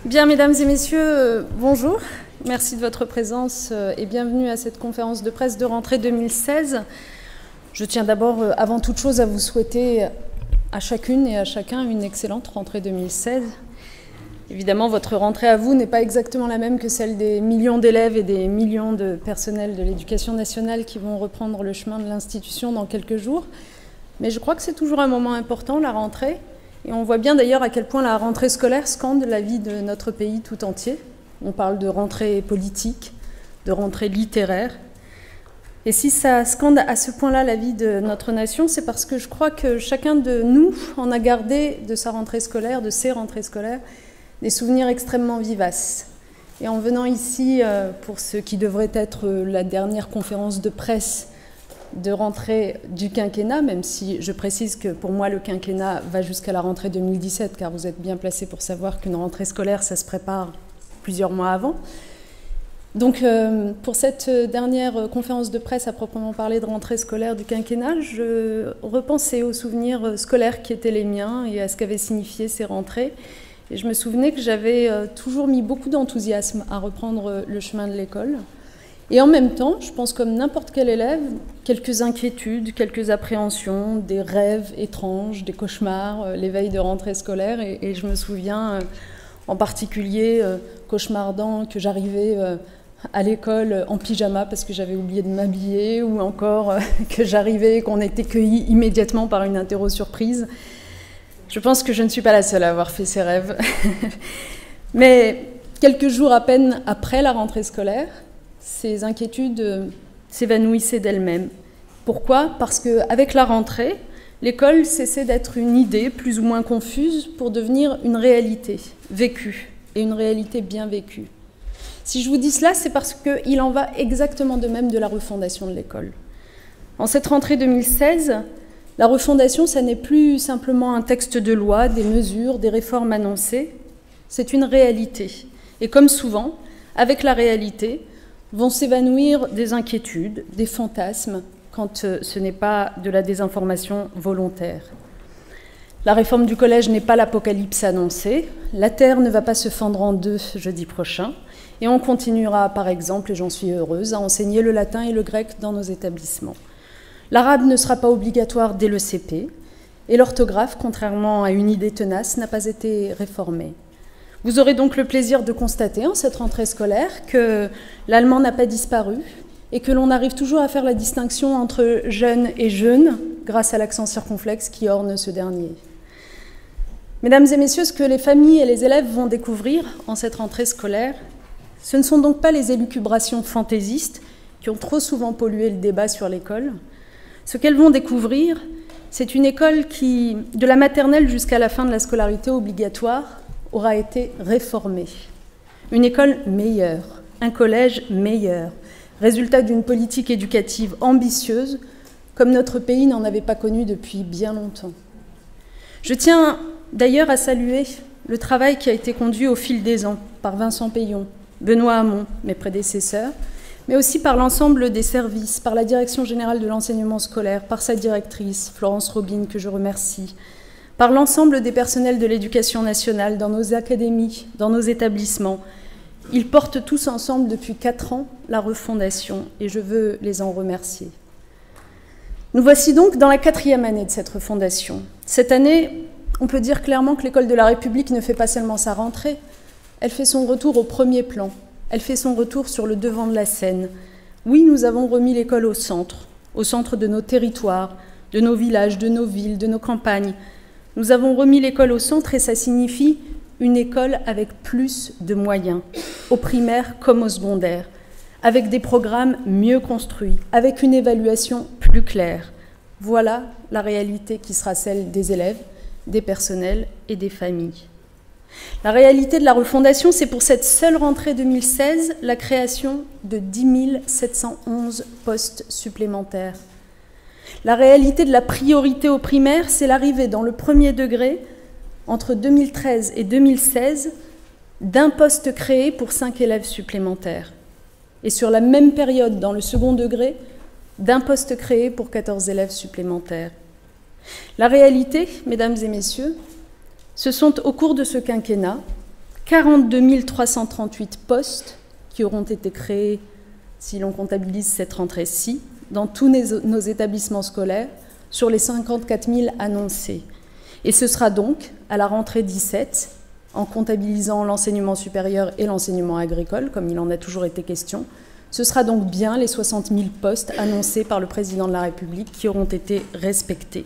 Bien, mesdames et messieurs, bonjour. Merci de votre présence et bienvenue à cette conférence de presse de rentrée 2016. Je tiens d'abord, avant toute chose, à vous souhaiter à chacune et à chacun une excellente rentrée 2016. Évidemment, votre rentrée à vous n'est pas exactement la même que celle des millions d'élèves et des millions de personnels de l'éducation nationale qui vont reprendre le chemin de l'institution dans quelques jours. Mais je crois que c'est toujours un moment important, la rentrée. Et on voit bien d'ailleurs à quel point la rentrée scolaire scande la vie de notre pays tout entier. On parle de rentrée politique, de rentrée littéraire. Et si ça scande à ce point-là la vie de notre nation, c'est parce que je crois que chacun de nous en a gardé de sa rentrée scolaire, de ses rentrées scolaires, des souvenirs extrêmement vivaces. Et en venant ici, pour ce qui devrait être la dernière conférence de presse de rentrée du quinquennat, même si je précise que pour moi le quinquennat va jusqu'à la rentrée 2017, car vous êtes bien placés pour savoir qu'une rentrée scolaire, ça se prépare plusieurs mois avant. Donc pour cette dernière conférence de presse à proprement parler de rentrée scolaire du quinquennat, je repensais aux souvenirs scolaires qui étaient les miens et à ce qu'avaient signifié ces rentrées. Et je me souvenais que j'avais toujours mis beaucoup d'enthousiasme à reprendre le chemin de l'école. Et en même temps, je pense comme n'importe quel élève, quelques inquiétudes, quelques appréhensions, des rêves étranges, des cauchemars, les veilles de rentrée scolaire. Et je me souviens en particulier cauchemardant que j'arrivais à l'école en pyjama parce que j'avais oublié de m'habiller, ou encore que j'arrivais et qu'on était cueillis immédiatement par une interro surprise. Je pense que je ne suis pas la seule à avoir fait ces rêves. Mais quelques jours à peine après la rentrée scolaire, ces inquiétudes s'évanouissaient d'elles-mêmes. Pourquoi ? Parce qu'avec la rentrée, l'école cessait d'être une idée plus ou moins confuse pour devenir une réalité vécue, et une réalité bien vécue. Si je vous dis cela, c'est parce qu'il en va exactement de même de la refondation de l'école. En cette rentrée 2016, la refondation, ça n'est plus simplement un texte de loi, des mesures, des réformes annoncées, c'est une réalité. Et comme souvent, avec la réalité, vont s'évanouir des inquiétudes, des fantasmes, quand ce n'est pas de la désinformation volontaire. La réforme du collège n'est pas l'apocalypse annoncée, la Terre ne va pas se fendre en deux jeudi prochain, et on continuera, par exemple, et j'en suis heureuse, à enseigner le latin et le grec dans nos établissements. L'arabe ne sera pas obligatoire dès le CP, et l'orthographe, contrairement à une idée tenace, n'a pas été réformée. Vous aurez donc le plaisir de constater en cette rentrée scolaire que l'allemand n'a pas disparu et que l'on arrive toujours à faire la distinction entre jeune et jeune grâce à l'accent circonflexe qui orne ce dernier. Mesdames et messieurs, ce que les familles et les élèves vont découvrir en cette rentrée scolaire, ce ne sont donc pas les élucubrations fantaisistes qui ont trop souvent pollué le débat sur l'école. Ce qu'elles vont découvrir, c'est une école qui, de la maternelle jusqu'à la fin de la scolarité obligatoire, aura été réformée. Une école meilleure, un collège meilleur, résultat d'une politique éducative ambitieuse, comme notre pays n'en avait pas connu depuis bien longtemps. Je tiens d'ailleurs à saluer le travail qui a été conduit au fil des ans par Vincent Peillon, Benoît Hamon, mes prédécesseurs, mais aussi par l'ensemble des services, par la Direction générale de l'enseignement scolaire, par sa directrice, Florence Robine, que je remercie, par l'ensemble des personnels de l'éducation nationale, dans nos académies, dans nos établissements. Ils portent tous ensemble depuis 4 ans la refondation et je veux les en remercier. Nous voici donc dans la 4e année de cette refondation. Cette année, on peut dire clairement que l'école de la République ne fait pas seulement sa rentrée, elle fait son retour au premier plan, elle fait son retour sur le devant de la scène. Oui, nous avons remis l'école au centre de nos territoires, de nos villages, de nos villes, de nos campagnes. Nous avons remis l'école au centre et ça signifie une école avec plus de moyens, au primaire comme au secondaire, avec des programmes mieux construits, avec une évaluation plus claire. Voilà la réalité qui sera celle des élèves, des personnels et des familles. La réalité de la refondation, c'est pour cette seule rentrée 2016 la création de 10 711 postes supplémentaires. La réalité de la priorité au primaire, c'est l'arrivée dans le premier degré, entre 2013 et 2016, d'un poste créé pour 5 élèves supplémentaires. Et sur la même période, dans le second degré, d'un poste créé pour 14 élèves supplémentaires. La réalité, mesdames et messieurs, ce sont au cours de ce quinquennat 42 338 postes qui auront été créés, si l'on comptabilise cette rentrée-ci, dans tous nos établissements scolaires, sur les 54 000 annoncés. Et ce sera donc, à la rentrée 17, en comptabilisant l'enseignement supérieur et l'enseignement agricole, comme il en a toujours été question, ce sera donc bien les 60 000 postes annoncés par le président de la République qui auront été respectés.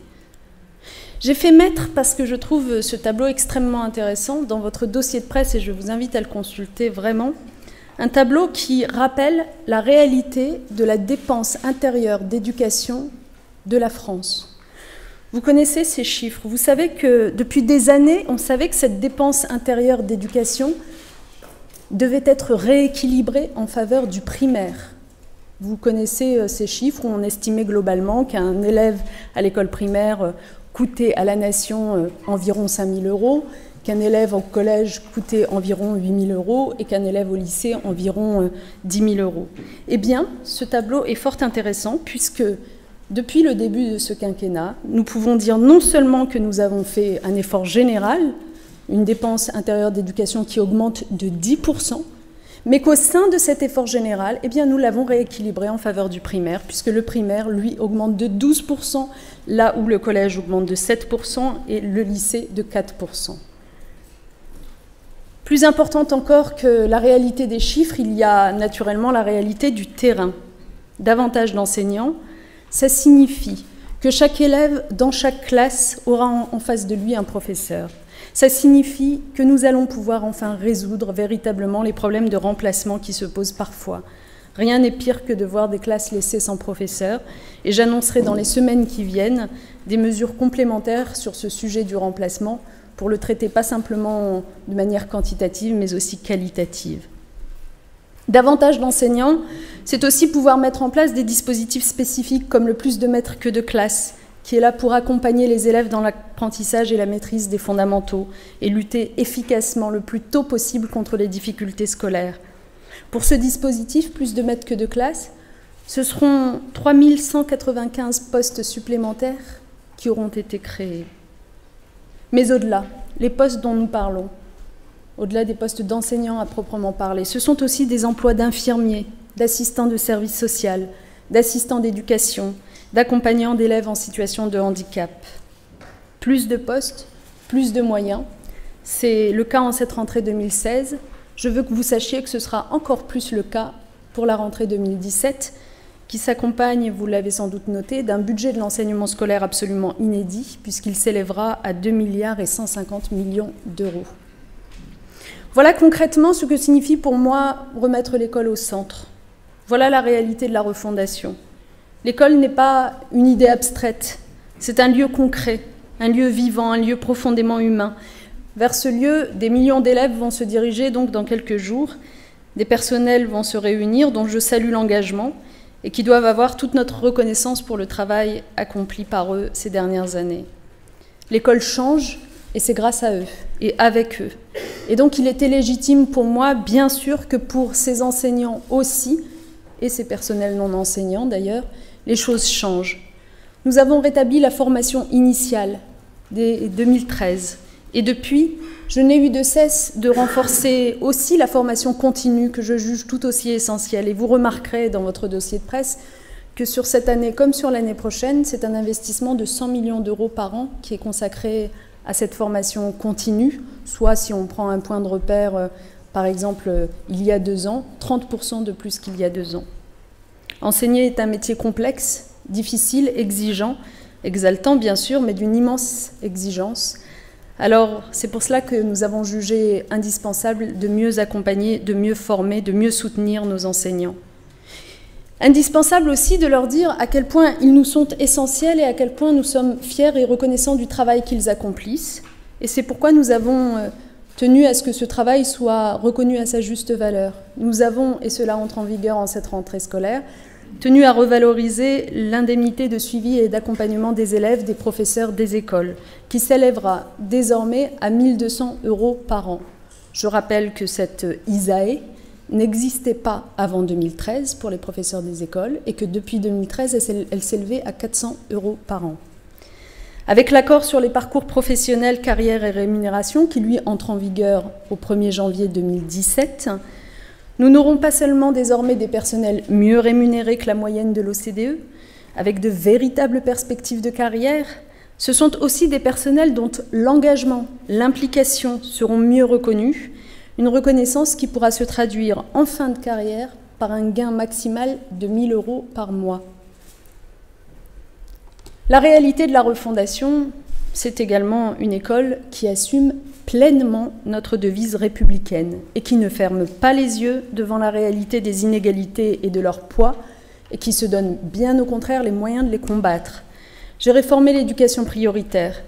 J'ai fait mettre, parce que je trouve ce tableau extrêmement intéressant, dans votre dossier de presse, et je vous invite à le consulter vraiment, un tableau qui rappelle la réalité de la dépense intérieure d'éducation de la France. Vous connaissez ces chiffres. Vous savez que depuis des années, on savait que cette dépense intérieure d'éducation devait être rééquilibrée en faveur du primaire. Vous connaissez ces chiffres où on estimait globalement qu'un élève à l'école primaire coûtait à la nation environ 5 000 €, qu'un élève au collège coûtait environ 8 000 € et qu'un élève au lycée environ 10 000 €. Eh bien, ce tableau est fort intéressant puisque depuis le début de ce quinquennat, nous pouvons dire non seulement que nous avons fait un effort général, une dépense intérieure d'éducation qui augmente de 10%, mais qu'au sein de cet effort général, eh bien, nous l'avons rééquilibré en faveur du primaire, puisque le primaire, lui, augmente de 12%, là où le collège augmente de 7% et le lycée de 4%. Plus importante encore que la réalité des chiffres, il y a naturellement la réalité du terrain. Davantage d'enseignants, ça signifie que chaque élève dans chaque classe aura en face de lui un professeur. Ça signifie que nous allons pouvoir enfin résoudre véritablement les problèmes de remplacement qui se posent parfois. Rien n'est pire que de voir des classes laissées sans professeur, et j'annoncerai dans les semaines qui viennent des mesures complémentaires sur ce sujet du remplacement pour le traiter pas simplement de manière quantitative, mais aussi qualitative. Davantage d'enseignants, c'est aussi pouvoir mettre en place des dispositifs spécifiques comme le plus de maîtres que de classe, qui est là pour accompagner les élèves dans l'apprentissage et la maîtrise des fondamentaux et lutter efficacement le plus tôt possible contre les difficultés scolaires. Pour ce dispositif, plus de maîtres que de classe, ce seront 3 195 postes supplémentaires qui auront été créés. Mais au-delà, les postes dont nous parlons, au-delà des postes d'enseignants à proprement parler, ce sont aussi des emplois d'infirmiers, d'assistants de service social, d'assistants d'éducation, d'accompagnants d'élèves en situation de handicap. Plus de postes, plus de moyens. C'est le cas en cette rentrée 2016. Je veux que vous sachiez que ce sera encore plus le cas pour la rentrée 2017, qui s'accompagne, vous l'avez sans doute noté, d'un budget de l'enseignement scolaire absolument inédit, puisqu'il s'élèvera à 2 150 millions d'euros. Voilà concrètement ce que signifie pour moi remettre l'école au centre. Voilà la réalité de la refondation. L'école n'est pas une idée abstraite, c'est un lieu concret, un lieu vivant, un lieu profondément humain. Vers ce lieu, des millions d'élèves vont se diriger donc dans quelques jours, des personnels vont se réunir, dont je salue l'engagement, et qui doivent avoir toute notre reconnaissance pour le travail accompli par eux ces dernières années. L'école change, et c'est grâce à eux, et avec eux. Et donc il était légitime pour moi, bien sûr, que pour ces enseignants aussi, et ces personnels non enseignants d'ailleurs, les choses changent. Nous avons rétabli la formation initiale dès 2013, et depuis, je n'ai eu de cesse de renforcer aussi la formation continue que je juge tout aussi essentielle. Et vous remarquerez dans votre dossier de presse que sur cette année comme sur l'année prochaine, c'est un investissement de 100 millions d'euros par an qui est consacré à cette formation continue, soit si on prend un point de repère, par exemple, il y a 2 ans, 30% de plus qu'il y a 2 ans. Enseigner est un métier complexe, difficile, exigeant, exaltant bien sûr, mais d'une immense exigence. Alors, c'est pour cela que nous avons jugé indispensable de mieux accompagner, de mieux former, de mieux soutenir nos enseignants. Indispensable aussi de leur dire à quel point ils nous sont essentiels et à quel point nous sommes fiers et reconnaissants du travail qu'ils accomplissent. Et c'est pourquoi nous avons tenu à ce que ce travail soit reconnu à sa juste valeur. Nous avons, et cela entre en vigueur en cette rentrée scolaire, tenu à revaloriser l'indemnité de suivi et d'accompagnement des élèves, des professeurs, des écoles, qui s'élèvera désormais à 1 200 € par an. Je rappelle que cette ISAE n'existait pas avant 2013 pour les professeurs des écoles et que depuis 2013, elle s'élevait à 400 € par an. Avec l'accord sur les parcours professionnels, carrière et rémunération, qui lui entre en vigueur au 1er janvier 2017, nous n'aurons pas seulement désormais des personnels mieux rémunérés que la moyenne de l'OCDE, avec de véritables perspectives de carrière, ce sont aussi des personnels dont l'engagement, l'implication seront mieux reconnus, une reconnaissance qui pourra se traduire en fin de carrière par un gain maximal de 1 000 € par mois. La réalité de la refondation, c'est également une école qui assume pleinement notre devise républicaine et qui ne ferme pas les yeux devant la réalité des inégalités et de leur poids et qui se donne bien au contraire les moyens de les combattre. J'ai réformé l'éducation prioritaire.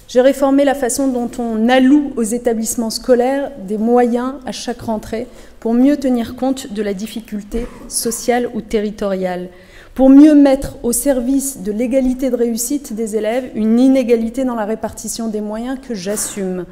J'ai réformé la façon dont on alloue aux établissements scolaires des moyens à chaque rentrée pour mieux tenir compte de la difficulté sociale ou territoriale, pour mieux mettre au service de l'égalité de réussite des élèves une inégalité dans la répartition des moyens que j'assume.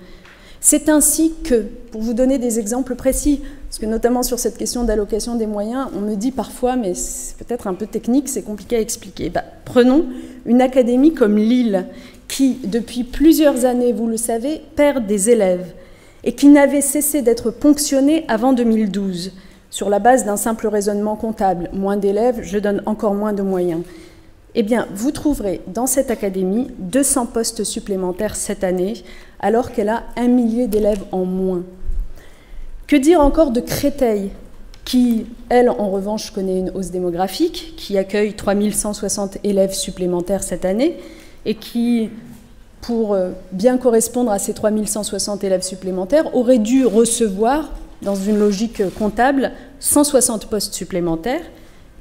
C'est ainsi que, pour vous donner des exemples précis, parce que notamment sur cette question d'allocation des moyens, on me dit parfois, mais c'est peut-être un peu technique, c'est compliqué à expliquer. Prenons une académie comme Lille, qui, depuis plusieurs années, vous le savez, perd des élèves, et qui n'avait cessé d'être ponctionnée avant 2012, sur la base d'un simple raisonnement comptable. Moins d'élèves, je donne encore moins de moyens. Eh bien, vous trouverez dans cette académie 200 postes supplémentaires cette année, alors qu'elle a 1 millier d'élèves en moins. Que dire encore de Créteil, qui, elle, en revanche, connaît une hausse démographique, qui accueille 3160 élèves supplémentaires cette année, et qui, pour bien correspondre à ces 3160 élèves supplémentaires, aurait dû recevoir, dans une logique comptable, 160 postes supplémentaires.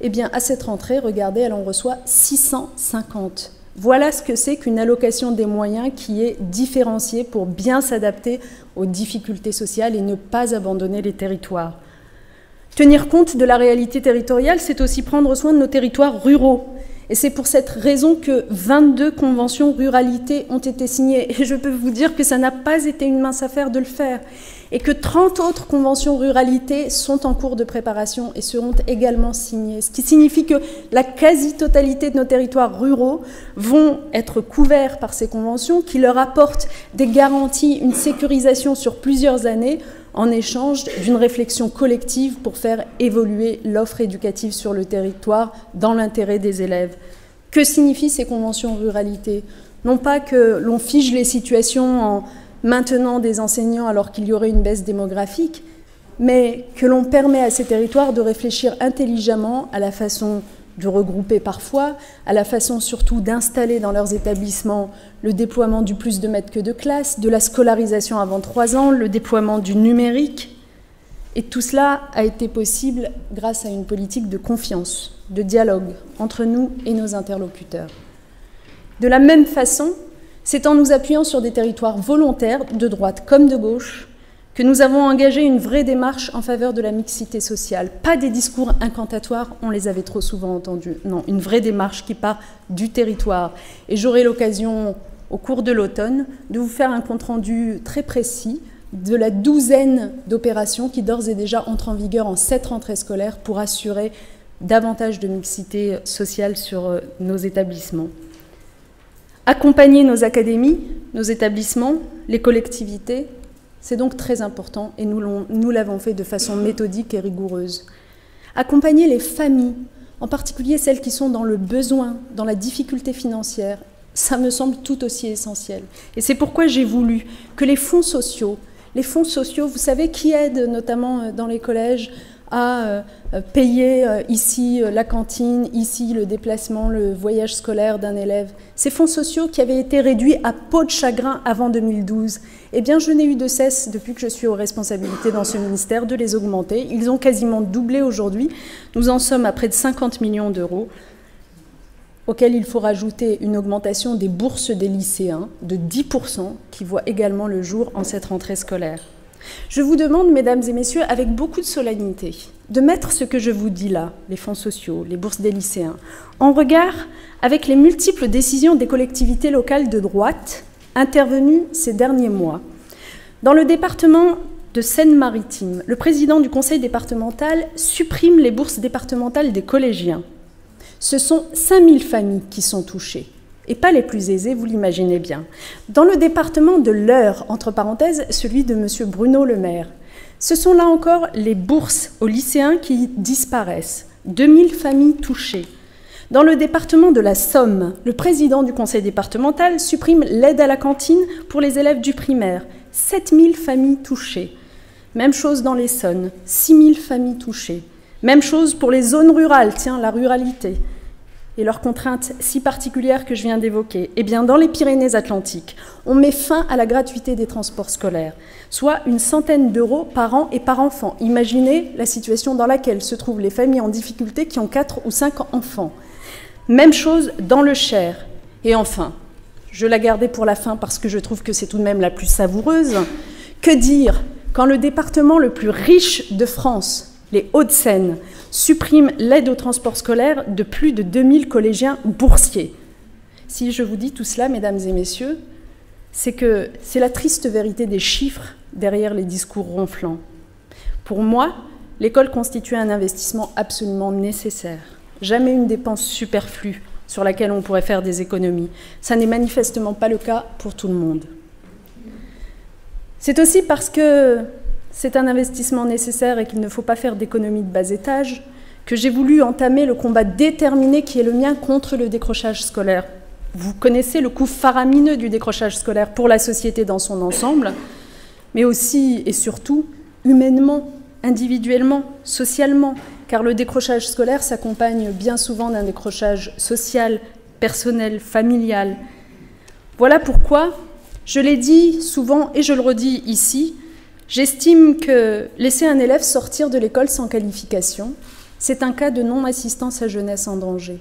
Eh bien, à cette rentrée, regardez, elle en reçoit 650. Voilà ce que c'est qu'une allocation des moyens qui est différenciée pour bien s'adapter aux difficultés sociales et ne pas abandonner les territoires. Tenir compte de la réalité territoriale, c'est aussi prendre soin de nos territoires ruraux. Et c'est pour cette raison que 22 conventions ruralité ont été signées. Et je peux vous dire que ça n'a pas été une mince affaire de le faire. Et que 30 autres conventions ruralité sont en cours de préparation et seront également signées. Ce qui signifie que la quasi-totalité de nos territoires ruraux vont être couverts par ces conventions qui leur apportent des garanties, une sécurisation sur plusieurs années en échange d'une réflexion collective pour faire évoluer l'offre éducative sur le territoire dans l'intérêt des élèves. Que signifient ces conventions ruralité? Non pas que l'on fige les situations en maintenant des enseignants alors qu'il y aurait une baisse démographique, mais que l'on permet à ces territoires de réfléchir intelligemment à la façon de regrouper parfois, à la façon surtout d'installer dans leurs établissements le déploiement du plus de maîtres que de classe, de la scolarisation avant 3 ans, le déploiement du numérique. Et tout cela a été possible grâce à une politique de confiance, de dialogue entre nous et nos interlocuteurs. De la même façon, c'est en nous appuyant sur des territoires volontaires, de droite comme de gauche, que nous avons engagé une vraie démarche en faveur de la mixité sociale. Pas des discours incantatoires, on les avait trop souvent entendus. Non, une vraie démarche qui part du territoire. Et j'aurai l'occasion, au cours de l'automne, de vous faire un compte-rendu très précis de la douzaine d'opérations qui d'ores et déjà entrent en vigueur en 7 rentrées scolaires pour assurer davantage de mixité sociale sur nos établissements. Accompagner nos académies, nos établissements, les collectivités, c'est donc très important et nous l'avons fait de façon méthodique et rigoureuse. Accompagner les familles, en particulier celles qui sont dans le besoin, dans la difficulté financière, ça me semble tout aussi essentiel. Et c'est pourquoi j'ai voulu que les fonds sociaux, vous savez, qui aident notamment dans les collèges à payer ici la cantine, ici le déplacement, le voyage scolaire d'un élève. Ces fonds sociaux qui avaient été réduits à peau de chagrin avant 2012, eh bien je n'ai eu de cesse, depuis que je suis aux responsabilités dans ce ministère, de les augmenter. Ils ont quasiment doublé aujourd'hui. Nous en sommes à près de 50 millions d'euros, auquel il faut rajouter une augmentation des bourses des lycéens de 10%, qui voit également le jour en cette rentrée scolaire. Je vous demande, mesdames et messieurs, avec beaucoup de solennité, de mettre ce que je vous dis là, les fonds sociaux, les bourses des lycéens, en regard avec les multiples décisions des collectivités locales de droite intervenues ces derniers mois. Dans le département de Seine-Maritime, le président du conseil départemental supprime les bourses départementales des collégiens. Ce sont 5000 familles qui sont touchées. et pas les plus aisés, vous l'imaginez bien. Dans le département de l'Eure, entre parenthèses, celui de M. Bruno Le Maire, ce sont là encore les bourses aux lycéens qui disparaissent. 2000 familles touchées. Dans le département de la Somme, le président du conseil départemental supprime l'aide à la cantine pour les élèves du primaire. 7000 familles touchées. Même chose dans l'Essonne, 6000 familles touchées. Même chose pour les zones rurales, tiens, la ruralité. Et leurs contraintes si particulières que je viens d'évoquer. Eh bien, dans les Pyrénées-Atlantiques, on met fin à la gratuité des transports scolaires, soit une centaine d'euros par an et par enfant. Imaginez la situation dans laquelle se trouvent les familles en difficulté qui ont 4 ou 5 enfants. Même chose dans le Cher. Et enfin, je la gardais pour la fin parce que je trouve que c'est tout de même la plus savoureuse. Que dire quand le département le plus riche de France, les Hauts-de-Seine, supprime l'aide au transport scolaire de plus de 2000 collégiens boursiers. Si je vous dis tout cela, mesdames et messieurs, c'est que c'est la triste vérité des chiffres derrière les discours ronflants. Pour moi, l'école constitue un investissement absolument nécessaire. Jamais une dépense superflue sur laquelle on pourrait faire des économies. Ça n'est manifestement pas le cas pour tout le monde. C'est aussi parce que c'est un investissement nécessaire et qu'il ne faut pas faire d'économie de bas étage, que j'ai voulu entamer le combat déterminé qui est le mien contre le décrochage scolaire. Vous connaissez le coût faramineux du décrochage scolaire pour la société dans son ensemble, mais aussi et surtout humainement, individuellement, socialement, car le décrochage scolaire s'accompagne bien souvent d'un décrochage social, personnel, familial. Voilà pourquoi, je l'ai dit souvent et je le redis ici, j'estime que laisser un élève sortir de l'école sans qualification, c'est un cas de non-assistance à jeunesse en danger.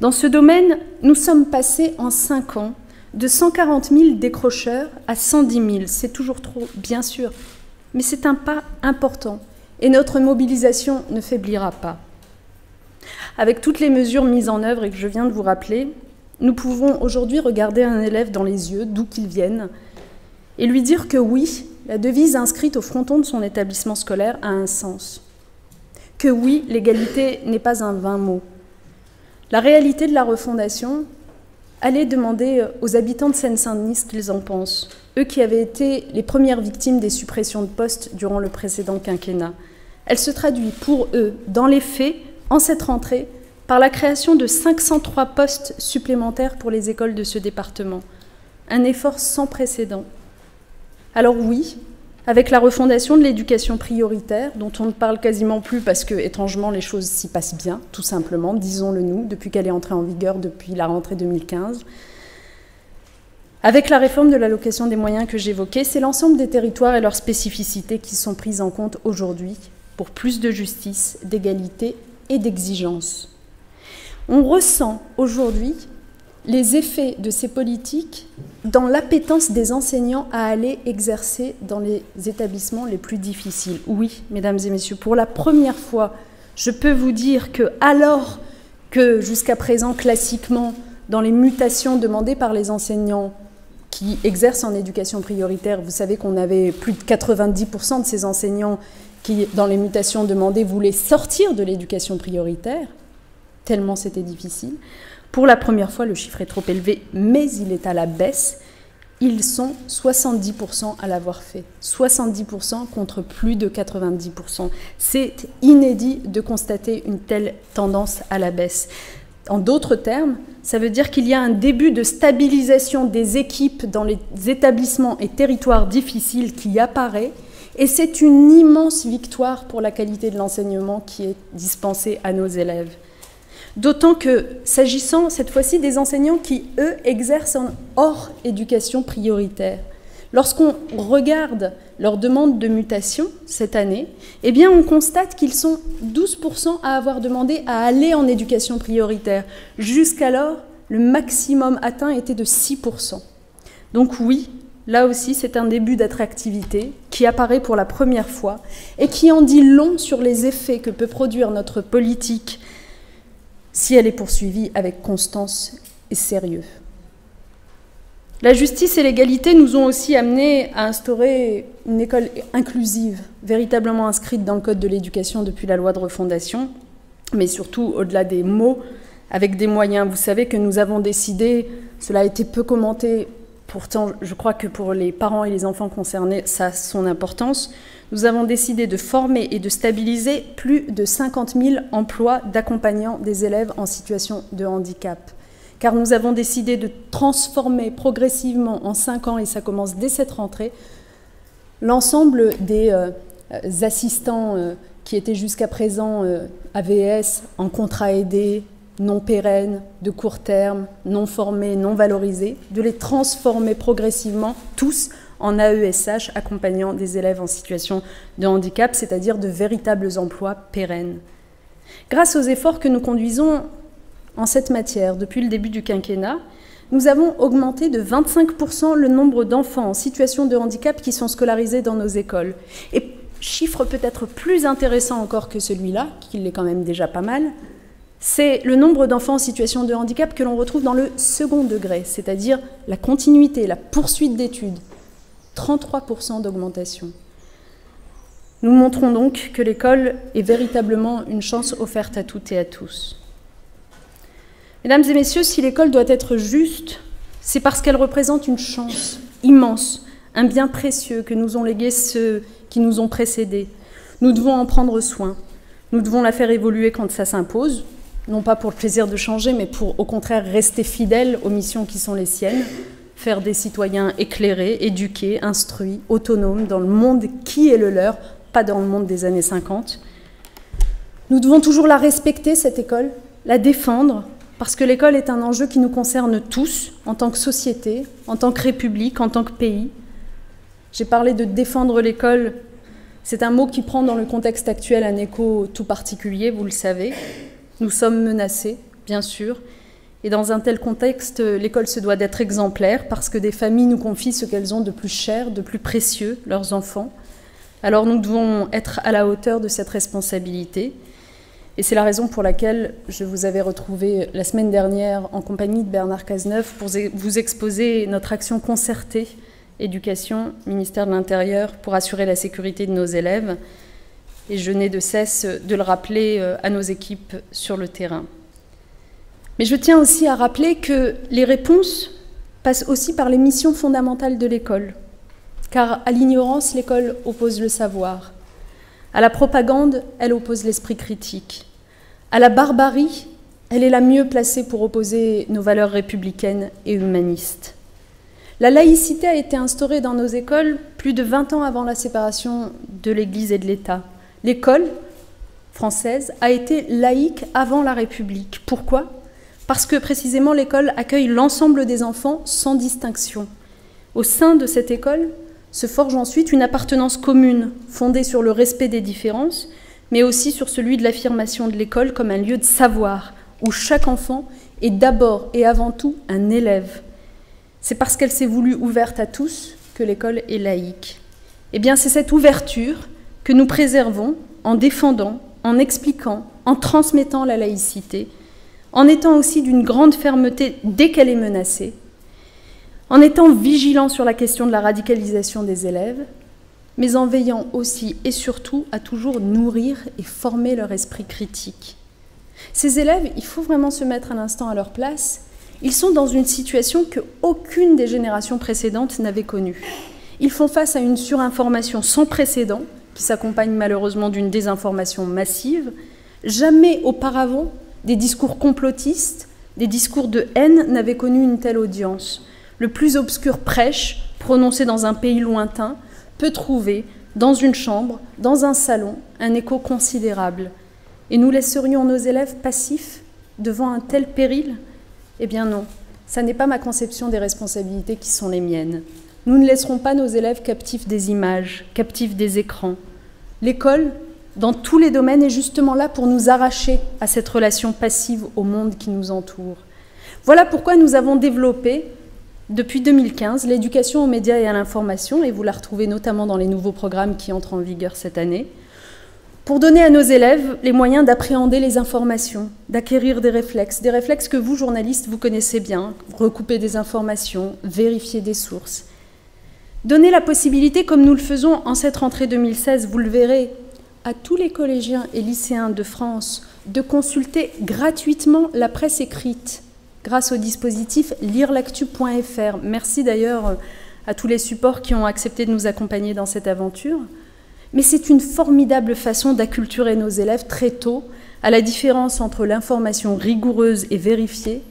Dans ce domaine, nous sommes passés en 5 ans de 140 000 décrocheurs à 110 000. C'est toujours trop, bien sûr, mais c'est un pas important et notre mobilisation ne faiblira pas. Avec toutes les mesures mises en œuvre et que je viens de vous rappeler, nous pouvons aujourd'hui regarder un élève dans les yeux, d'où qu'il vienne, et lui dire que oui, la devise inscrite au fronton de son établissement scolaire a un sens. Que oui, l'égalité n'est pas un vain mot. La réalité de la refondation, allez demander aux habitants de Seine-Saint-Denis ce qu'ils en pensent, eux qui avaient été les premières victimes des suppressions de postes durant le précédent quinquennat. Elle se traduit pour eux, dans les faits, en cette rentrée, par la création de 503 postes supplémentaires pour les écoles de ce département. Un effort sans précédent. Alors oui, avec la refondation de l'éducation prioritaire, dont on ne parle quasiment plus parce que, étrangement, les choses s'y passent bien, tout simplement, disons-le nous, depuis qu'elle est entrée en vigueur depuis la rentrée 2015. Avec la réforme de l'allocation des moyens que j'évoquais, c'est l'ensemble des territoires et leurs spécificités qui sont prises en compte aujourd'hui pour plus de justice, d'égalité et d'exigence. On ressent aujourd'hui les effets de ces politiques dans l'appétence des enseignants à aller exercer dans les établissements les plus difficiles. Oui, mesdames et messieurs, pour la première fois, je peux vous dire que alors que jusqu'à présent, classiquement, dans les mutations demandées par les enseignants qui exercent en éducation prioritaire, vous savez qu'on avait plus de 90% de ces enseignants qui, dans les mutations demandées, voulaient sortir de l'éducation prioritaire, tellement c'était difficile. Pour la première fois, le chiffre est trop élevé, mais il est à la baisse. Ils sont 70% à l'avoir fait. 70% contre plus de 90%. C'est inédit de constater une telle tendance à la baisse. En d'autres termes, ça veut dire qu'il y a un début de stabilisation des équipes dans les établissements et territoires difficiles qui apparaît, et c'est une immense victoire pour la qualité de l'enseignement qui est dispensé à nos élèves. D'autant que, s'agissant cette fois-ci des enseignants qui, eux, exercent en hors éducation prioritaire, lorsqu'on regarde leurs demandes de mutation cette année, eh bien, on constate qu'ils sont 12% à avoir demandé à aller en éducation prioritaire. Jusqu'alors, le maximum atteint était de 6%. Donc oui, là aussi, c'est un début d'attractivité qui apparaît pour la première fois et qui en dit long sur les effets que peut produire notre politique si elle est poursuivie avec constance et sérieux. La justice et l'égalité nous ont aussi amenés à instaurer une école inclusive, véritablement inscrite dans le Code de l'éducation depuis la loi de refondation, mais surtout, au-delà des mots, avec des moyens. Vous savez que nous avons décidé, cela a été peu commenté, pourtant je crois que pour les parents et les enfants concernés, ça a son importance. Nous avons décidé de former et de stabiliser plus de 50 000 emplois d'accompagnants des élèves en situation de handicap. Car nous avons décidé de transformer progressivement en 5 ans, et ça commence dès cette rentrée, l'ensemble des assistants qui étaient jusqu'à présent AVS, en contrat aidé, non pérennes, de court terme, non formés, non valorisés, de les transformer progressivement tous en AESH, accompagnant des élèves en situation de handicap, c'est-à-dire de véritables emplois pérennes. Grâce aux efforts que nous conduisons en cette matière depuis le début du quinquennat, nous avons augmenté de 25% le nombre d'enfants en situation de handicap qui sont scolarisés dans nos écoles. Et chiffre peut-être plus intéressant encore que celui-là, qui l'est quand même déjà pas mal, c'est le nombre d'enfants en situation de handicap que l'on retrouve dans le second degré, c'est-à-dire la continuité, la poursuite d'études. 33% d'augmentation. Nous montrons donc que l'école est véritablement une chance offerte à toutes et à tous. Mesdames et messieurs, si l'école doit être juste, c'est parce qu'elle représente une chance immense, un bien précieux que nous ont légué ceux qui nous ont précédés. Nous devons en prendre soin. Nous devons la faire évoluer quand ça s'impose, non pas pour le plaisir de changer, mais pour au contraire rester fidèles aux missions qui sont les siennes, faire des citoyens éclairés, éduqués, instruits, autonomes dans le monde qui est le leur, pas dans le monde des années 50. Nous devons toujours la respecter, cette école, la défendre, parce que l'école est un enjeu qui nous concerne tous, en tant que société, en tant que république, en tant que pays. J'ai parlé de défendre l'école, c'est un mot qui prend dans le contexte actuel un écho tout particulier, vous le savez. Nous sommes menacés, bien sûr, et dans un tel contexte, l'école se doit d'être exemplaire parce que des familles nous confient ce qu'elles ont de plus cher, de plus précieux, leurs enfants. Alors nous devons être à la hauteur de cette responsabilité. Et c'est la raison pour laquelle je vous avais retrouvé la semaine dernière en compagnie de Bernard Cazeneuve pour vous exposer notre action concertée, éducation, ministère de l'Intérieur, pour assurer la sécurité de nos élèves. Et je n'ai de cesse de le rappeler à nos équipes sur le terrain. Mais je tiens aussi à rappeler que les réponses passent aussi par les missions fondamentales de l'école. Car à l'ignorance, l'école oppose le savoir. À la propagande, elle oppose l'esprit critique. À la barbarie, elle est la mieux placée pour opposer nos valeurs républicaines et humanistes. La laïcité a été instaurée dans nos écoles plus de 20 ans avant la séparation de l'Église et de l'État. L'école française a été laïque avant la République. Pourquoi ? Parce que précisément l'école accueille l'ensemble des enfants sans distinction. Au sein de cette école se forge ensuite une appartenance commune fondée sur le respect des différences, mais aussi sur celui de l'affirmation de l'école comme un lieu de savoir, où chaque enfant est d'abord et avant tout un élève. C'est parce qu'elle s'est voulue ouverte à tous que l'école est laïque. Eh bien, c'est cette ouverture que nous préservons en défendant, en expliquant, en transmettant la laïcité, en étant aussi d'une grande fermeté dès qu'elle est menacée, en étant vigilant sur la question de la radicalisation des élèves, mais en veillant aussi et surtout à toujours nourrir et former leur esprit critique. Ces élèves, il faut vraiment se mettre un instant à leur place, ils sont dans une situation qu'aucune des générations précédentes n'avait connue. Ils font face à une surinformation sans précédent, qui s'accompagne malheureusement d'une désinformation massive. Jamais auparavant, des discours complotistes, des discours de haine n'avaient connu une telle audience. Le plus obscur prêche, prononcé dans un pays lointain, peut trouver, dans une chambre, dans un salon, un écho considérable. Et nous laisserions nos élèves passifs devant un tel péril ? Eh bien non, ça n'est pas ma conception des responsabilités qui sont les miennes. Nous ne laisserons pas nos élèves captifs des images, captifs des écrans. L'école, dans tous les domaines, est justement là pour nous arracher à cette relation passive au monde qui nous entoure. Voilà pourquoi nous avons développé, depuis 2015, l'éducation aux médias et à l'information, et vous la retrouvez notamment dans les nouveaux programmes qui entrent en vigueur cette année, pour donner à nos élèves les moyens d'appréhender les informations, d'acquérir des réflexes que vous, journalistes, vous connaissez bien, recouper des informations, vérifier des sources. Donner la possibilité, comme nous le faisons en cette rentrée 2016, vous le verrez, à tous les collégiens et lycéens de France de consulter gratuitement la presse écrite grâce au dispositif lirelactu.fr. Merci d'ailleurs à tous les supports qui ont accepté de nous accompagner dans cette aventure. Mais c'est une formidable façon d'acculturer nos élèves très tôt à la différence entre l'information rigoureuse et vérifiée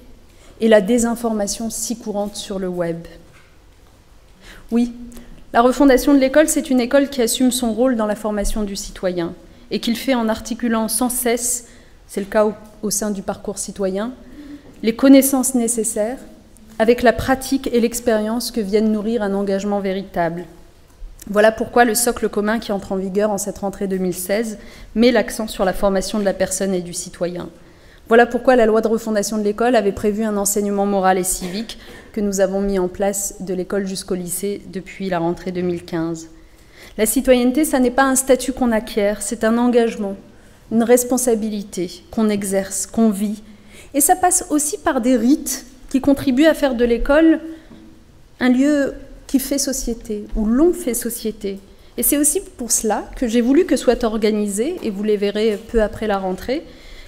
et la désinformation si courante sur le web. Oui, la refondation de l'école, c'est une école qui assume son rôle dans la formation du citoyen et qu'il fait en articulant sans cesse, c'est le cas au sein du parcours citoyen, les connaissances nécessaires avec la pratique et l'expérience que viennent nourrir un engagement véritable. Voilà pourquoi le socle commun qui entre en vigueur en cette rentrée 2016 met l'accent sur la formation de la personne et du citoyen. Voilà pourquoi la loi de refondation de l'école avait prévu un enseignement moral et civique que nous avons mis en place de l'école jusqu'au lycée depuis la rentrée 2015. La citoyenneté, ça n'est pas un statut qu'on acquiert, c'est un engagement, une responsabilité qu'on exerce, qu'on vit. Et ça passe aussi par des rites qui contribuent à faire de l'école un lieu qui fait société, où l'on fait société. Et c'est aussi pour cela que j'ai voulu que soient organisées, et vous les verrez peu après la rentrée,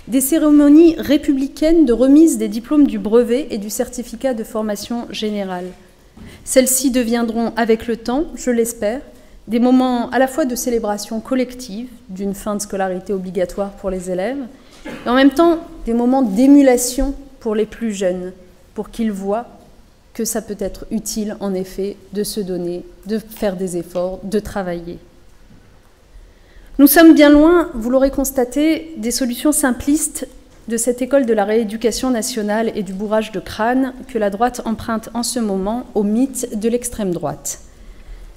des cérémonies républicaines de remise des diplômes du brevet et du certificat de formation générale. Celles-ci deviendront, avec le temps, je l'espère, des moments à la fois de célébration collective, d'une fin de scolarité obligatoire pour les élèves, et en même temps des moments d'émulation pour les plus jeunes, pour qu'ils voient que ça peut être utile, en effet, de se donner, de faire des efforts, de travailler. Nous sommes bien loin, vous l'aurez constaté, des solutions simplistes de cette école de la rééducation nationale et du bourrage de crâne que la droite emprunte en ce moment au mythe de l'extrême droite.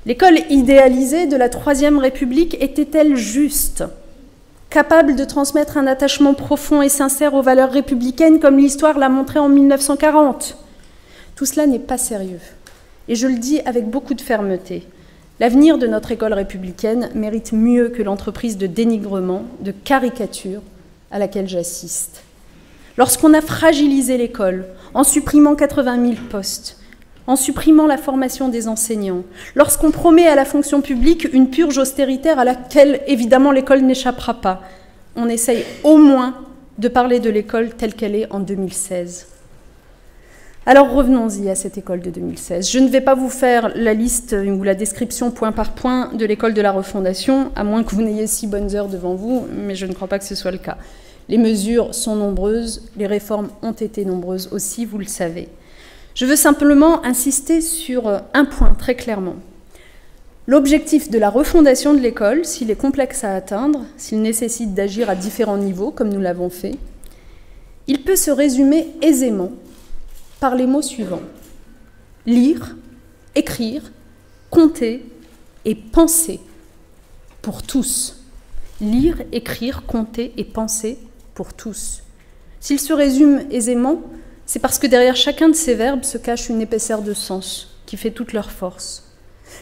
L'école idéalisée de la Troisième République était-elle juste, capable de transmettre un attachement profond et sincère aux valeurs républicaines comme l'histoire l'a montré en 1940 ? Tout cela n'est pas sérieux, et je le dis avec beaucoup de fermeté. L'avenir de notre école républicaine mérite mieux que l'entreprise de dénigrement, de caricature à laquelle j'assiste. Lorsqu'on a fragilisé l'école en supprimant 80 000 postes, en supprimant la formation des enseignants, lorsqu'on promet à la fonction publique une purge austéritaire à laquelle, évidemment, l'école n'échappera pas, on essaye au moins de parler de l'école telle qu'elle est en 2016. Alors revenons-y à cette école de 2016. Je ne vais pas vous faire la liste ou la description point par point de l'école de la refondation, à moins que vous n'ayez 6 bonnes heures devant vous, mais je ne crois pas que ce soit le cas. Les mesures sont nombreuses, les réformes ont été nombreuses aussi, vous le savez. Je veux simplement insister sur un point très clairement. L'objectif de la refondation de l'école, s'il est complexe à atteindre, s'il nécessite d'agir à différents niveaux, comme nous l'avons fait, il peut se résumer aisément par les mots suivants: lire, écrire, compter et penser pour tous. Lire, écrire, compter et penser pour tous. S'il se résume aisément, c'est parce que derrière chacun de ces verbes se cache une épaisseur de sens qui fait toute leur force.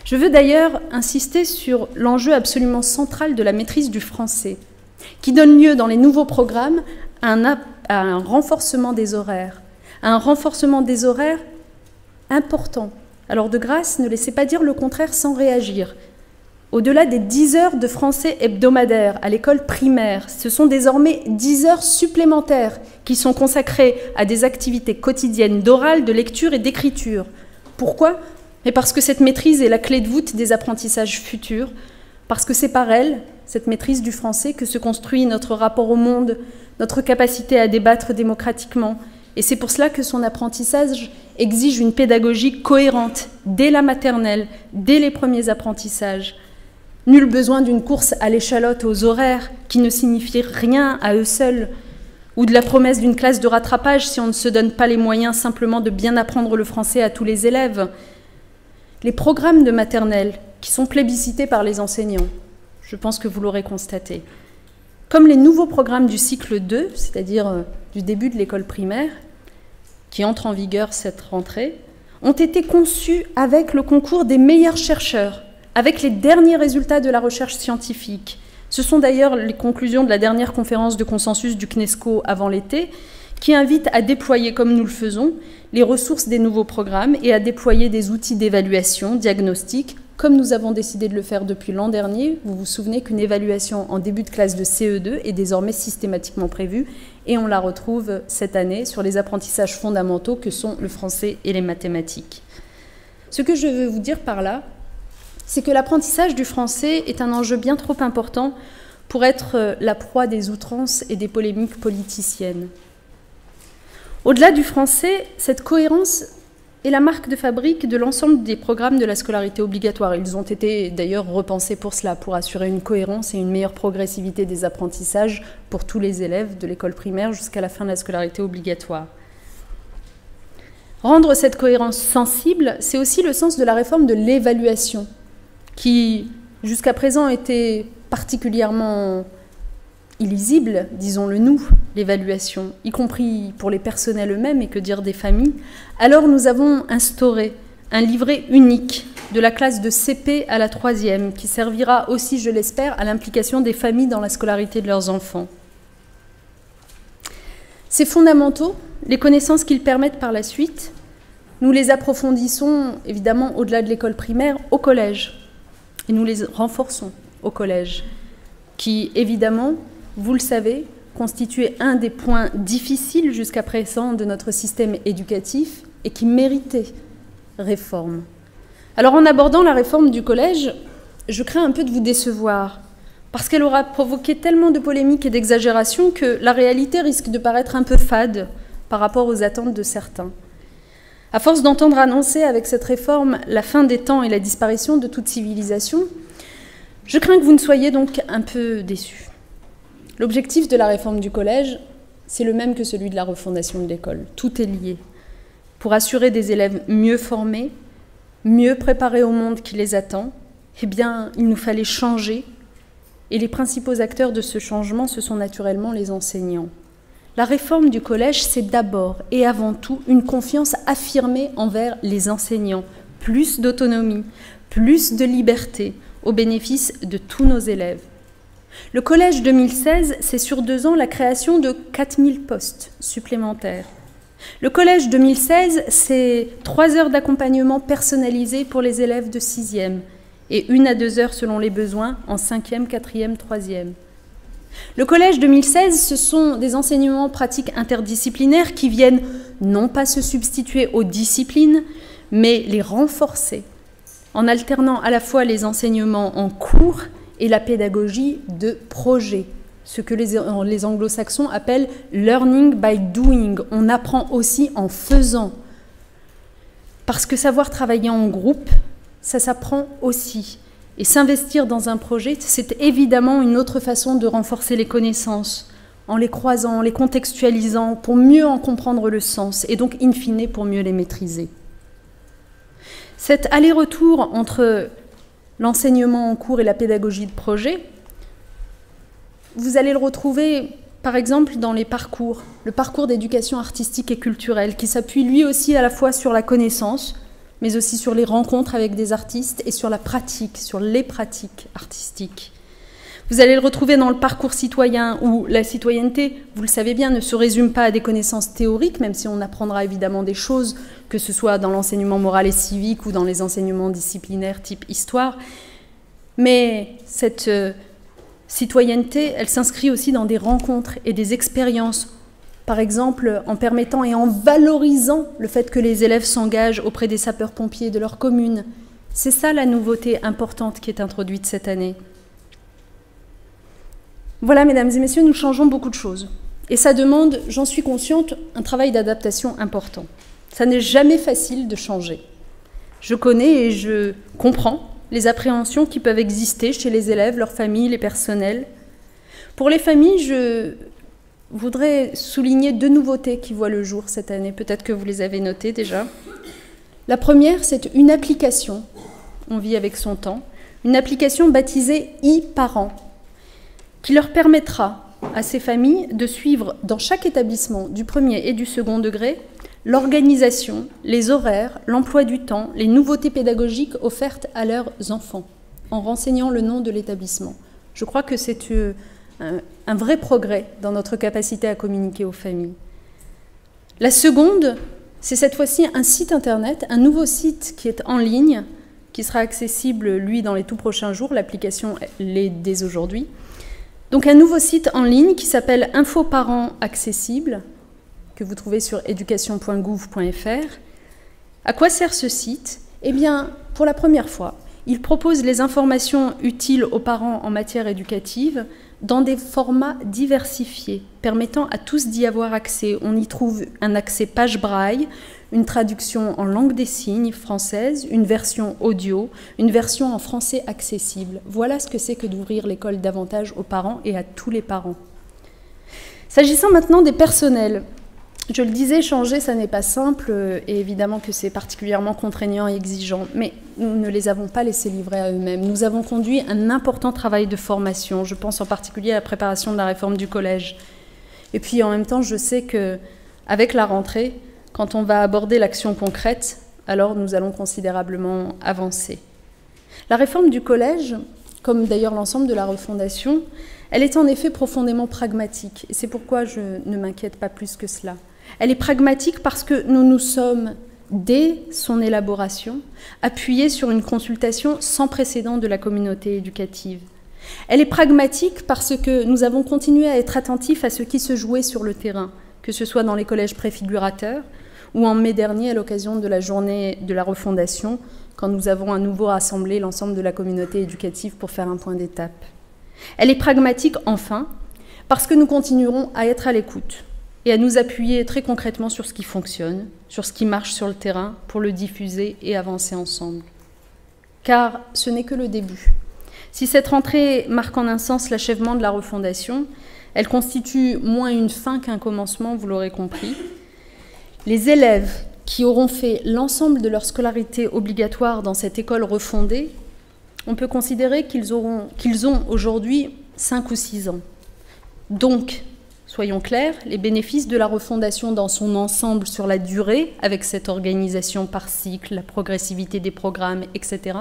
Je veux d'ailleurs insister sur l'enjeu absolument central de la maîtrise du français, qui donne lieu dans les nouveaux programmes à un renforcement des horaires, important. Alors de grâce, ne laissez pas dire le contraire sans réagir. Au-delà des 10 heures de français hebdomadaires à l'école primaire, ce sont désormais 10 heures supplémentaires qui sont consacrées à des activités quotidiennes d'oral, de lecture et d'écriture. Pourquoi ? Mais parce que cette maîtrise est la clé de voûte des apprentissages futurs, parce que c'est par elle, cette maîtrise du français, que se construit notre rapport au monde, notre capacité à débattre démocratiquement. Et c'est pour cela que son apprentissage exige une pédagogie cohérente, dès la maternelle, dès les premiers apprentissages. Nul besoin d'une course à l'échalote aux horaires qui ne signifie rien à eux seuls, ou de la promesse d'une classe de rattrapage si on ne se donne pas les moyens simplement de bien apprendre le français à tous les élèves. Les programmes de maternelle qui sont plébiscités par les enseignants, je pense que vous l'aurez constaté, comme les nouveaux programmes du cycle 2, c'est-à-dire du début de l'école primaire, qui entre en vigueur cette rentrée, ont été conçus avec le concours des meilleurs chercheurs, avec les derniers résultats de la recherche scientifique. Ce sont d'ailleurs les conclusions de la dernière conférence de consensus du CNESCO avant l'été, qui invite à déployer, comme nous le faisons, les ressources des nouveaux programmes et à déployer des outils d'évaluation, diagnostic, comme nous avons décidé de le faire depuis l'an dernier. Vous vous souvenez qu'une évaluation en début de classe de CE2 est désormais systématiquement prévue et on la retrouve cette année sur les apprentissages fondamentaux que sont le français et les mathématiques. Ce que je veux vous dire par là, c'est que l'apprentissage du français est un enjeu bien trop important pour être la proie des outrances et des polémiques politiciennes. Au-delà du français, cette cohérence est la marque de fabrique de l'ensemble des programmes de la scolarité obligatoire. Ils ont été d'ailleurs repensés pour cela, pour assurer une cohérence et une meilleure progressivité des apprentissages pour tous les élèves de l'école primaire jusqu'à la fin de la scolarité obligatoire. Rendre cette cohérence sensible, c'est aussi le sens de la réforme de l'évaluation, qui jusqu'à présent était particulièrement illisible, disons-le nous, l'évaluation, y compris pour les personnels eux-mêmes et que dire des familles. Alors nous avons instauré un livret unique de la classe de CP à la 3e, qui servira aussi, je l'espère, à l'implication des familles dans la scolarité de leurs enfants. Ces fondamentaux, les connaissances qu'ils permettent par la suite, nous les approfondissons évidemment au-delà de l'école primaire, au collège. Et nous les renforçons au collège, qui évidemment, vous le savez, constituait un des points difficiles jusqu'à présent de notre système éducatif et qui méritait réforme. Alors en abordant la réforme du collège, je crains un peu de vous décevoir, parce qu'elle aura provoqué tellement de polémiques et d'exagérations que la réalité risque de paraître un peu fade par rapport aux attentes de certains. À force d'entendre annoncer avec cette réforme la fin des temps et la disparition de toute civilisation, je crains que vous ne soyez donc un peu déçus. L'objectif de la réforme du collège, c'est le même que celui de la refondation de l'école. Tout est lié. Pour assurer des élèves mieux formés, mieux préparés au monde qui les attend, eh bien, il nous fallait changer. Et les principaux acteurs de ce changement, ce sont naturellement les enseignants. La réforme du collège, c'est d'abord et avant tout une confiance affirmée envers les enseignants. Plus d'autonomie, plus de liberté au bénéfice de tous nos élèves. Le collège 2016, c'est sur 2 ans la création de 4000 postes supplémentaires. Le collège 2016, c'est 3 heures d'accompagnement personnalisé pour les élèves de 6e et 1 à 2 heures selon les besoins en 5e, 4e, 3e. Le collège 2016, ce sont des enseignements pratiques interdisciplinaires qui viennent non pas se substituer aux disciplines, mais les renforcer, en alternant à la fois les enseignements en cours et la pédagogie de projet, ce que les anglo-saxons appellent « learning by doing ». On apprend aussi en faisant. Parce que savoir travailler en groupe, ça s'apprend aussi. Et s'investir dans un projet, c'est évidemment une autre façon de renforcer les connaissances, en les croisant, en les contextualisant, pour mieux en comprendre le sens, et donc, in fine, pour mieux les maîtriser. Cet aller-retour entre l'enseignement en cours et la pédagogie de projet, vous allez le retrouver, par exemple, dans les parcours, le parcours d'éducation artistique et culturelle, qui s'appuie lui aussi à la fois sur la connaissance, mais aussi sur les rencontres avec des artistes et sur la pratique, sur les pratiques artistiques. Vous allez le retrouver dans le parcours citoyen où la citoyenneté, vous le savez bien, ne se résume pas à des connaissances théoriques, même si on apprendra évidemment des choses, que ce soit dans l'enseignement moral et civique ou dans les enseignements disciplinaires type histoire. Mais cette citoyenneté, elle s'inscrit aussi dans des rencontres et des expériences, par exemple en permettant et en valorisant le fait que les élèves s'engagent auprès des sapeurs-pompiers de leur commune. C'est ça la nouveauté importante qui est introduite cette année. Voilà, mesdames et messieurs, nous changeons beaucoup de choses. Et ça demande, j'en suis consciente, un travail d'adaptation important. Ça n'est jamais facile de changer. Je connais et je comprends les appréhensions qui peuvent exister chez les élèves, leurs familles, les personnels. Pour les familles, je voudrais souligner 2 nouveautés qui voient le jour cette année. Peut-être que vous les avez notées déjà. La première, c'est une application, on vit avec son temps, une application baptisée e-Parents, qui leur permettra à ces familles de suivre dans chaque établissement du premier et du second degré l'organisation, les horaires, l'emploi du temps, les nouveautés pédagogiques offertes à leurs enfants, en renseignant le nom de l'établissement. Je crois que c'est un vrai progrès dans notre capacité à communiquer aux familles. La seconde, c'est cette fois-ci un site internet, un nouveau site qui est en ligne, qui sera accessible, lui, dans les tout prochains jours. L'application l'est dès aujourd'hui. Donc un nouveau site en ligne qui s'appelle Info Parents Accessible, que vous trouvez sur education.gouv.fr. À quoi sert ce site? Eh bien, pour la première fois, il propose les informations utiles aux parents en matière éducative dans des formats diversifiés, permettant à tous d'y avoir accès. On y trouve un accès page braille, une traduction en langue des signes française, une version audio, une version en français accessible. Voilà ce que c'est que d'ouvrir l'école davantage aux parents et à tous les parents. S'agissant maintenant des personnels, je le disais, changer, ça n'est pas simple, et évidemment que c'est particulièrement contraignant et exigeant, mais nous ne les avons pas laissés livrer à eux-mêmes. Nous avons conduit un important travail de formation, je pense en particulier à la préparation de la réforme du collège. Et puis en même temps, je sais qu'avec la rentrée, quand on va aborder l'action concrète, alors nous allons considérablement avancer. La réforme du collège, comme d'ailleurs l'ensemble de la refondation, elle est en effet profondément pragmatique, et c'est pourquoi je ne m'inquiète pas plus que cela. Elle est pragmatique parce que nous nous sommes, dès son élaboration, appuyés sur une consultation sans précédent de la communauté éducative. Elle est pragmatique parce que nous avons continué à être attentifs à ce qui se jouait sur le terrain, que ce soit dans les collèges préfigurateurs ou en mai dernier à l'occasion de la journée de la refondation, quand nous avons à nouveau rassemblé l'ensemble de la communauté éducative pour faire un point d'étape. Elle est pragmatique, enfin, parce que nous continuerons à être à l'écoute et à nous appuyer très concrètement sur ce qui fonctionne, sur ce qui marche sur le terrain, pour le diffuser et avancer ensemble. Car ce n'est que le début. Si cette rentrée marque en un sens l'achèvement de la refondation, elle constitue moins une fin qu'un commencement, vous l'aurez compris. Les élèves qui auront fait l'ensemble de leur scolarité obligatoire dans cette école refondée, on peut considérer qu'ils ont aujourd'hui 5 ou 6 ans. Donc, soyons clairs, les bénéfices de la refondation dans son ensemble sur la durée, avec cette organisation par cycle, la progressivité des programmes, etc.,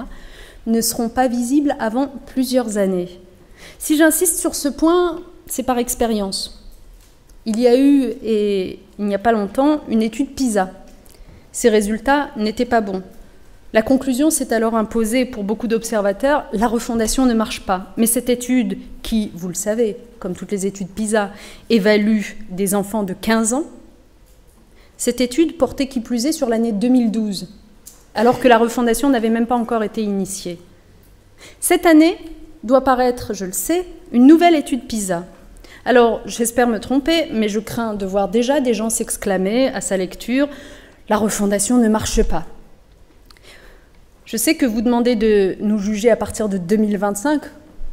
ne seront pas visibles avant plusieurs années. Si j'insiste sur ce point, c'est par expérience. Il y a eu, et il n'y a pas longtemps, une étude PISA. Ces résultats n'étaient pas bons. La conclusion s'est alors imposée pour beaucoup d'observateurs, la refondation ne marche pas. Mais cette étude qui, vous le savez, comme toutes les études PISA, évalue des enfants de 15 ans, cette étude portait qui plus est sur l'année 2012, alors que la refondation n'avait même pas encore été initiée. Cette année doit paraître, je le sais, une nouvelle étude PISA. Alors, j'espère me tromper, mais je crains de voir déjà des gens s'exclamer à sa lecture « la refondation ne marche pas ». Je sais que vous demandez de nous juger à partir de 2025,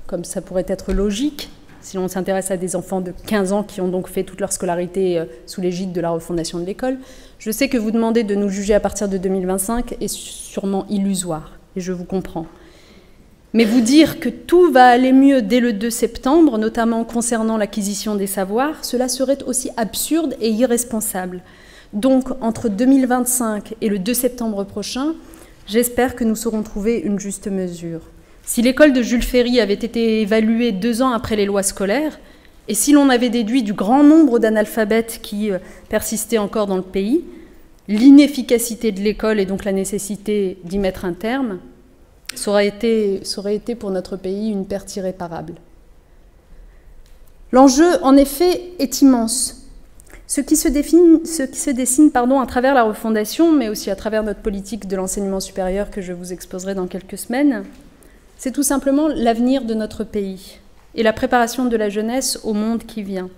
comme ça pourrait être logique, si l'on s'intéresse à des enfants de 15 ans qui ont donc fait toute leur scolarité sous l'égide de la refondation de l'école. Je sais que vous demandez de nous juger à partir de 2025 est sûrement illusoire, et je vous comprends. Mais vous dire que tout va aller mieux dès le 2 septembre, notamment concernant l'acquisition des savoirs, cela serait aussi absurde et irresponsable. Donc, entre 2025 et le 2 septembre prochain, j'espère que nous saurons trouver une juste mesure. Si l'école de Jules Ferry avait été évaluée 2 ans après les lois scolaires, et si l'on avait déduit du grand nombre d'analphabètes qui persistaient encore dans le pays, l'inefficacité de l'école et donc la nécessité d'y mettre un terme, ça aurait été pour notre pays une perte irréparable. L'enjeu, en effet, est immense. Ce qui se dessine à travers la refondation, mais aussi à travers notre politique de l'enseignement supérieur que je vous exposerai dans quelques semaines, c'est tout simplement l'avenir de notre pays et la préparation de la jeunesse au monde qui vient.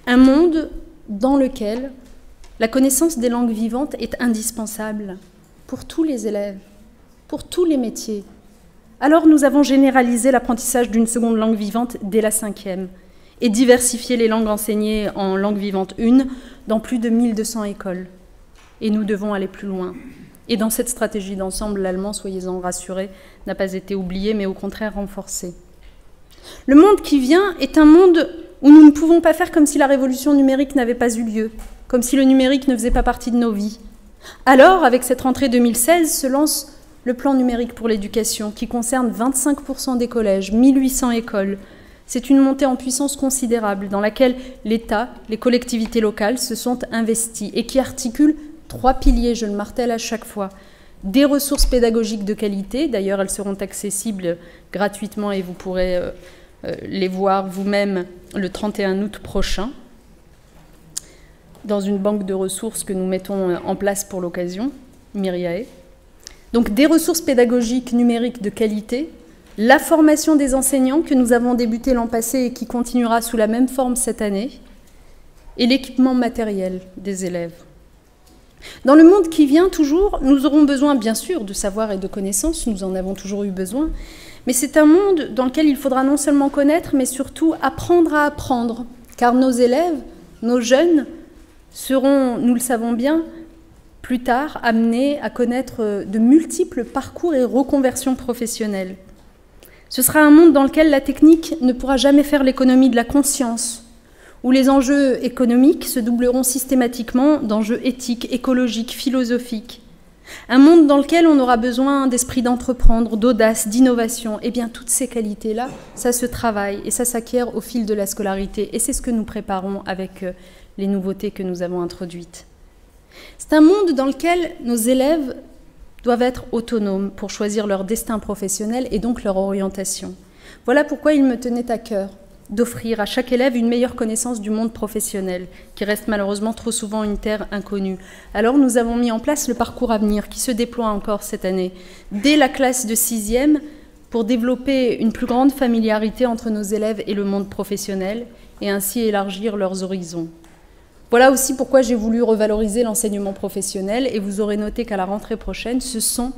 Un monde dans lequel la connaissance des langues vivantes est indispensable pour tous les élèves, pour tous les métiers. Alors nous avons généralisé l'apprentissage d'une seconde langue vivante dès la 5e et diversifié les langues enseignées en langue vivante 1 dans plus de 1200 écoles. Et nous devons aller plus loin. Et dans cette stratégie d'ensemble, l'allemand, soyez-en rassurés, n'a pas été oublié, mais au contraire renforcé. Le monde qui vient est un monde où nous ne pouvons pas faire comme si la révolution numérique n'avait pas eu lieu, comme si le numérique ne faisait pas partie de nos vies. Alors, avec cette rentrée 2016, se lance le plan numérique pour l'éducation, qui concerne 25% des collèges, 1800 écoles. C'est une montée en puissance considérable dans laquelle l'État, les collectivités locales se sont investis et qui articule 3 piliers, je le martèle à chaque fois. des ressources pédagogiques de qualité. D'ailleurs, elles seront accessibles gratuitement et vous pourrez les voir vous-même le 31 août prochain dans une banque de ressources que nous mettons en place pour l'occasion, Myriae. Donc des ressources pédagogiques numériques de qualité, la formation des enseignants que nous avons débuté l'an passé et qui continuera sous la même forme cette année, et l'équipement matériel des élèves. Dans le monde qui vient toujours, nous aurons besoin bien sûr de savoir et de connaissances, nous en avons toujours eu besoin, mais c'est un monde dans lequel il faudra non seulement connaître, mais surtout apprendre à apprendre, car nos élèves, nos jeunes, seront, nous le savons bien, plus tard amenés à connaître de multiples parcours et reconversions professionnelles. Ce sera un monde dans lequel la technique ne pourra jamais faire l'économie de la conscience, où les enjeux économiques se doubleront systématiquement d'enjeux éthiques, écologiques, philosophiques. Un monde dans lequel on aura besoin d'esprit d'entreprendre, d'audace, d'innovation. Eh bien, toutes ces qualités-là, ça se travaille et ça s'acquiert au fil de la scolarité. Et c'est ce que nous préparons avec les nouveautés que nous avons introduites. C'est un monde dans lequel nos élèves doivent être autonomes pour choisir leur destin professionnel et donc leur orientation. Voilà pourquoi il me tenait à cœur d'offrir à chaque élève une meilleure connaissance du monde professionnel, qui reste malheureusement trop souvent une terre inconnue. Alors nous avons mis en place le parcours Avenir, qui se déploie encore cette année, dès la classe de 6e, pour développer une plus grande familiarité entre nos élèves et le monde professionnel, et ainsi élargir leurs horizons. Voilà aussi pourquoi j'ai voulu revaloriser l'enseignement professionnel, et vous aurez noté qu'à la rentrée prochaine, ce sont,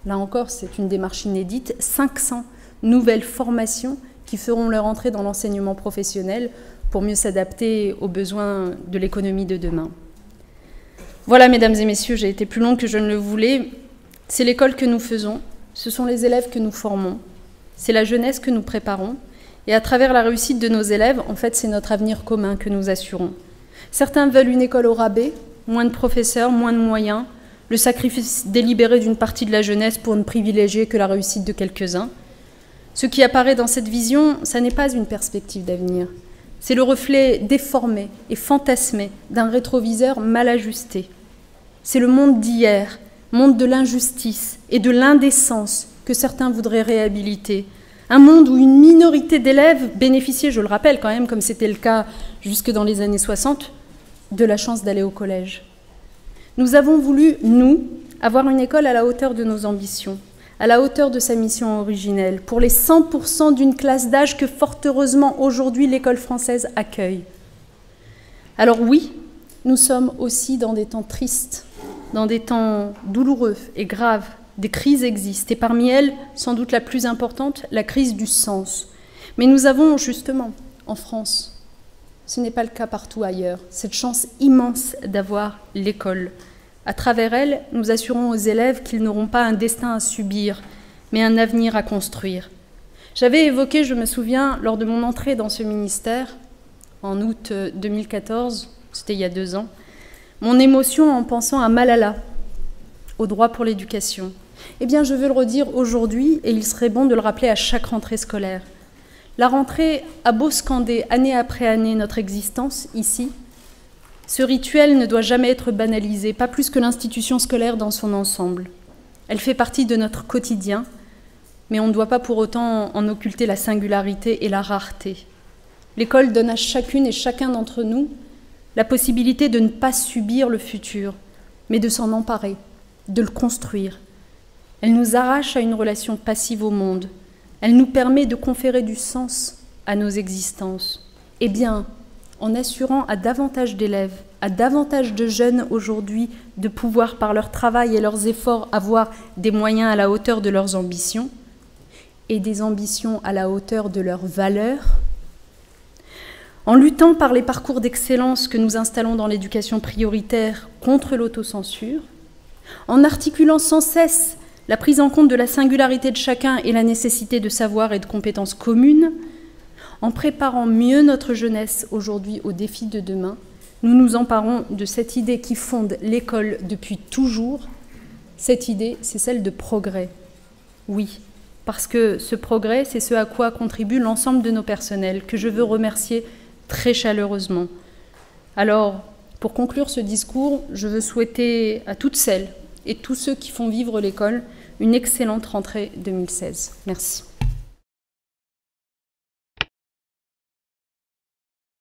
là encore c'est une démarche inédite, 500 nouvelles formations qui feront leur entrée dans l'enseignement professionnel pour mieux s'adapter aux besoins de l'économie de demain. Voilà, mesdames et messieurs, j'ai été plus longue que je ne le voulais. C'est l'école que nous faisons, ce sont les élèves que nous formons, c'est la jeunesse que nous préparons, et à travers la réussite de nos élèves, en fait, c'est notre avenir commun que nous assurons. Certains veulent une école au rabais, moins de professeurs, moins de moyens, le sacrifice délibéré d'une partie de la jeunesse pour ne privilégier que la réussite de quelques-uns. Ce qui apparaît dans cette vision, ça n'est pas une perspective d'avenir. C'est le reflet déformé et fantasmé d'un rétroviseur mal ajusté. C'est le monde d'hier, monde de l'injustice et de l'indécence que certains voudraient réhabiliter. Un monde où une minorité d'élèves bénéficiait, je le rappelle quand même, comme c'était le cas jusque dans les années 60, de la chance d'aller au collège. Nous avons voulu, nous, avoir une école à la hauteur de nos ambitions, à la hauteur de sa mission originelle, pour les 100% d'une classe d'âge que fort heureusement aujourd'hui l'école française accueille. Alors oui, nous sommes aussi dans des temps tristes, dans des temps douloureux et graves. Des crises existent et parmi elles, sans doute la plus importante, la crise du sens. Mais nous avons justement, en France, ce n'est pas le cas partout ailleurs, cette chance immense d'avoir l'école. À travers elle, nous assurons aux élèves qu'ils n'auront pas un destin à subir, mais un avenir à construire. J'avais évoqué, je me souviens, lors de mon entrée dans ce ministère, en août 2014, c'était il y a 2 ans, mon émotion en pensant à Malala, au droit pour l'éducation. Eh bien, je veux le redire aujourd'hui, et il serait bon de le rappeler à chaque rentrée scolaire. La rentrée a beau scander année après année notre existence, ici, ce rituel ne doit jamais être banalisé, pas plus que l'institution scolaire dans son ensemble. Elle fait partie de notre quotidien, mais on ne doit pas pour autant en occulter la singularité et la rareté. L'école donne à chacune et chacun d'entre nous la possibilité de ne pas subir le futur, mais de s'en emparer, de le construire. Elle nous arrache à une relation passive au monde. Elle nous permet de conférer du sens à nos existences. Eh bien, en assurant à davantage d'élèves, à davantage de jeunes aujourd'hui de pouvoir, par leur travail et leurs efforts, avoir des moyens à la hauteur de leurs ambitions et des ambitions à la hauteur de leurs valeurs, en luttant par les parcours d'excellence que nous installons dans l'éducation prioritaire contre l'autocensure, en articulant sans cesse la prise en compte de la singularité de chacun et la nécessité de savoir et de compétences communes, en préparant mieux notre jeunesse aujourd'hui aux défis de demain, nous nous emparons de cette idée qui fonde l'école depuis toujours. Cette idée, c'est celle de progrès. Oui, parce que ce progrès, c'est ce à quoi contribue l'ensemble de nos personnels, que je veux remercier très chaleureusement. Alors, pour conclure ce discours, je veux souhaiter à toutes celles et tous ceux qui font vivre l'école une excellente rentrée 2016. Merci.